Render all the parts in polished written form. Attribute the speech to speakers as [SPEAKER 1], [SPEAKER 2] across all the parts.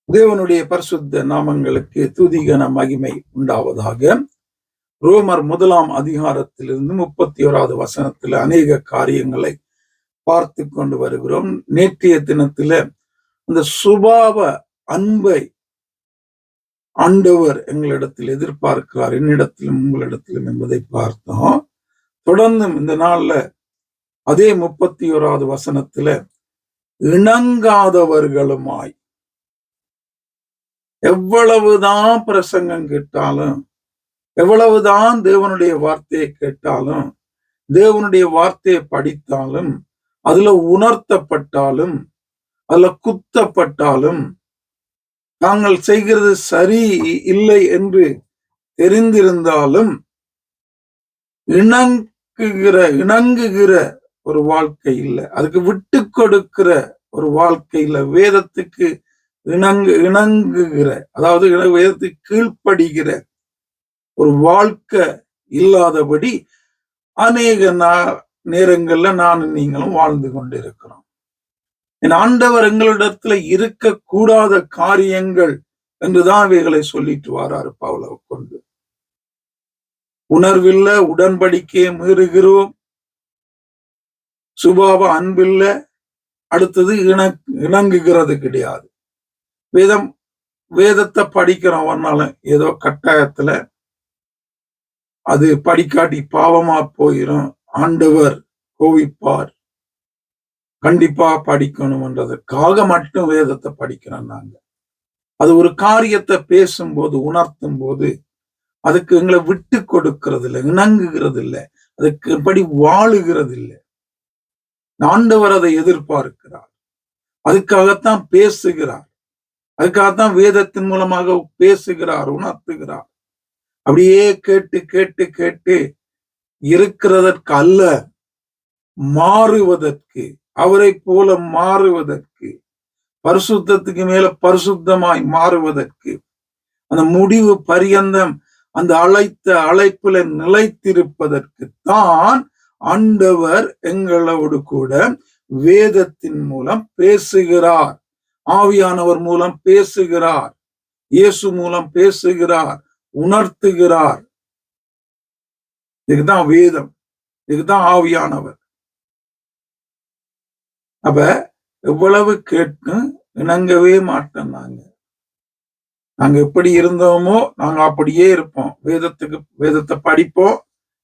[SPEAKER 1] தேவனுடைய பரிசுத்த நாமங்களுக்கு துதிகன மகிமை உண்டாவதாக. ரோமர் 1 அதிகாரத்திலிருந்து 31வது வசனத்தில் அநேக காரியங்களை பார்த்து கொண்டு வருகிறோம். நேற்றைய தினத்தில இந்த சுபாவ அன்பை ஆண்டவர் எங்களிடத்தில் எதிர்பார்க்கிறார், என்னிடத்திலும் உங்களிடத்திலும் என்பதை பார்த்தோம். தொடர்ந்து இந்த நாள்ல அதே 31வது வசனத்துல இணங்காதவர்களுமாய், எவ்வளவுதான் பிரசங்கம் கேட்டாலும், எவ்வளவுதான் தேவனுடைய வார்த்தையை கேட்டாலும், தேவனுடைய வார்த்தையை படித்தாலும், அதுல உணர்த்தப்பட்டாலும், அதுல குத்தப்பட்டாலும், நாங்கள் செய்கிறது சரி இல்லை என்று தெரிந்திருந்தாலும் இணங்குகிற ஒரு வாழ்க்கை இல்லை, அதுக்கு விட்டு கொடுக்கிற ஒரு வாழ்க்கை இல்லை. வேதத்துக்கு இணங்குகிற, அதாவது வேதத்துக்கு கீழ்ப்படுகிற ஒரு வாழ்க்கை இல்லாதபடி அநேக நேரங்கள்ல நானும் நீங்களும் வாழ்ந்து கொண்டிருக்கிறோம். என் ஆண்டவர் எங்களிடத்துல இருக்கக்கூடாத காரியங்கள் என்றுதான் இவைகளை சொல்லிட்டு வராரு பவுலை கொண்டு. உணர்வில்லை, உடன்படிக்கையை மீறுகிறோம், சுபாவ அன்பில்ல, அடுத்தது இணங்குகிறது கிடையாது. வேதத்தை படிக்கிறவனால ஏதோ கட்டாயத்துல அது படிக்காட்டி பாவமா போயிடும், ஆண்டவர் கோவிப்பார், கண்டிப்பா படிக்கணும்ன்றதுக்காக மட்டும் வேதத்தை படிக்கிறோம் நாங்க. அது ஒரு காரியத்தை பேசும்போது, உணர்த்தும் போது அதுக்கு எங்களை விட்டு கொடுக்கிறது இல்லை, இணங்குகிறது இல்லை, அதுக்கு படி வாழுகிறது இல்லை. ஆண்டவர் அதை எதிர்பார்க்கிறார், அதுக்காகத்தான் பேசுகிறார், அதுக்காகத்தான் வேதத்தின் மூலமாக பேசுகிறார், உணர்த்துகிறார். அப்படியே கேட்டு கேட்டு கேட்டு இருக்கிறதற்கு அல்ல, மாறுவதற்கு, அவரை போல மாறுவதற்கு, பரிசுத்தத்துக்கு மேல பரிசுத்தமாய் மாறுவதற்கு, அந்த முடிவு பரியந்தம் அந்த அழைப்புல நிலைத்திருப்பதற்கு தான் ஆண்டவர் எங்களோடு கூட வேதத்தின் மூலம் பேசுகிறார், ஆவியானவர் மூலம் பேசுகிறார், இயேசு மூலம் பேசுகிறார், உணர்த்துகிறார். இதுதான் வேதம், இதுதான் ஆவியானவர். அப்ப எவ்வளவு கேட்டு இணங்கவே மாட்டோம். நாங்க எப்படி இருந்தோமோ நாங்க அப்படியே இருப்போம். வேதத்தை படிப்போம்,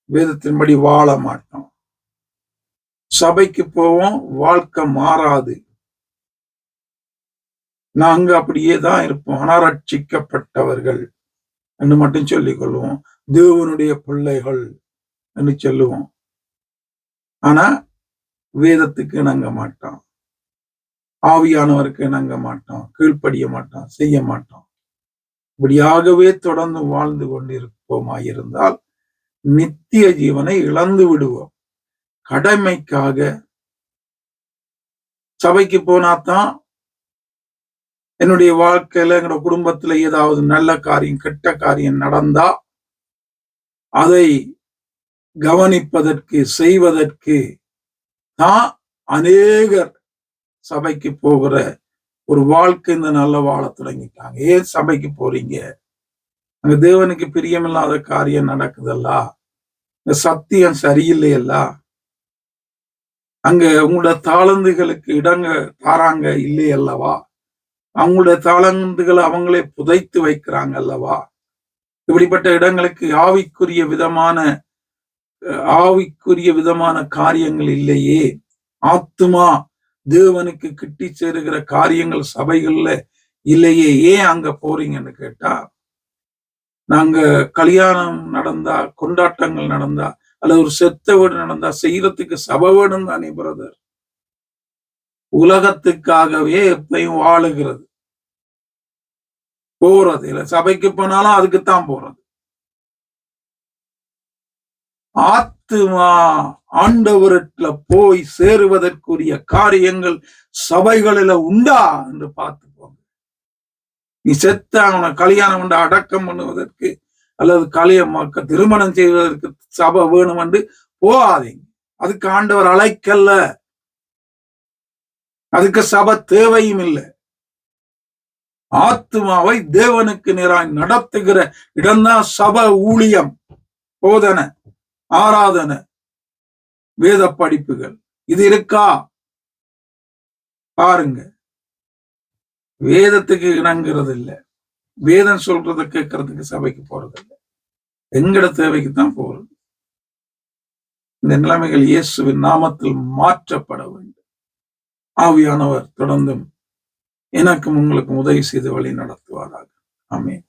[SPEAKER 1] வேதத்தின்படி வாழ மாட்டோம். சபைக்கு போவோம், வாழ்க்கை மாறாது, நாங்க அப்படியே தான் இருப்போம். அனரட்சிக்கப்பட்டவர்கள் என்று மட்டும் சொல்லிக் கொள்வோம், தேவனுடைய பிள்ளைகள் என்று சொல்லுவோம். ஆனா வேதத்துக்கு இணங்க மாட்டோம், ஆவியானவருக்கு இணங்க மாட்டோம், கீழ்ப்படிய மாட்டோம், செய்ய மாட்டோம். இப்படியாகவே தொடர்ந்து வாழ்ந்து கொண்டிருப்போமாயிருந்தால் நித்திய ஜீவனை இழந்து விடுவோம். கடமைக்காக சபைக்கு போனாதான் என்னுடைய வாழ்க்கையில, என்னோட குடும்பத்துல ஏதாவது நல்ல காரியம் கெட்ட காரியம் நடந்தா அதை கவனிப்பதற்கு, செய்வதற்கு தான் அநேகர் சபைக்கு போகிற ஒரு வாழ்க்கை இந்த நல்ல வாழ தொடங்கிட்டாங்க. ஏன் சபைக்கு போறீங்க? அங்க தேவனுக்கு பிரியமில்லாத காரியம் நடக்குதல்ல, சத்தியம் சரியில்லையல்ல, அங்க உங்களோட தாளந்துகளுக்கு இடங்க தாராங்க இல்லையல்லவா, அவங்களுடைய தாளந்துகளை அவங்களே புதைத்து வைக்கிறாங்க அல்லவா. இப்படிப்பட்ட இடங்களுக்கு ஆவிக்குரிய விதமான காரியங்கள் இல்லையே, ஆத்துமா தேவனுக்கு கிட்டி சேருகிற காரியங்கள் சபைகள்ல இல்லையே, ஏன் அங்க போறீங்கன்னு கேட்டா, நாங்க கல்யாணம் நடந்தா, கொண்டாட்டங்கள் நடந்தா, அல்லது ஒரு செத்த வீடு நடந்தா செய்யறதுக்கு சபை வேணும் தானே பிரதர். உலகத்துக்காகவே எப்பயும் வாழுகிறது, போறது இல்ல, சபைக்கு போனாலும் அதுக்குத்தான் போறது. ஆத்துமா ஆண்டவரத்துல போய் சேருவதற்குரிய காரியங்கள் சபைகளில உண்டா என்று பார்த்துப்போங்க. நீ செத்த அவனை கல்யாணம் பண்ண அடக்கம் பண்ணுவதற்கு அல்லது திருமணம் செய்வதற்கு சபை வேணும் என்று போகாதீங்க. அதுக்கு ஆண்டவர் அழைக்கல்ல, அதுக்கு சபை தேவையும் இல்லை. ஆத்மாவை தேவனுக்கு நேராய் நடத்துகிற இடம்தான் சபை ஊழியம், போதனை, ஆராதனை, வேத படிப்புகள். இது இருக்கா பாருங்க. வேதத்துக்கு இணங்குறது இல்லை, வேதம் சொல்றதை கேட்கறதுக்கு சபைக்கு போறது இல்லை, எங்கட தேவைக்கு தான் போறது. இந்த நிலைமைகள் இயேசுவின் நாமத்தில் மாற்றப்பட வேண்டும். ஆவியானவர் தொடர்ந்தும் எனக்கும் உங்களுக்கும் உதவி செய்து வழி நடத்துவாராக. ஆமென்.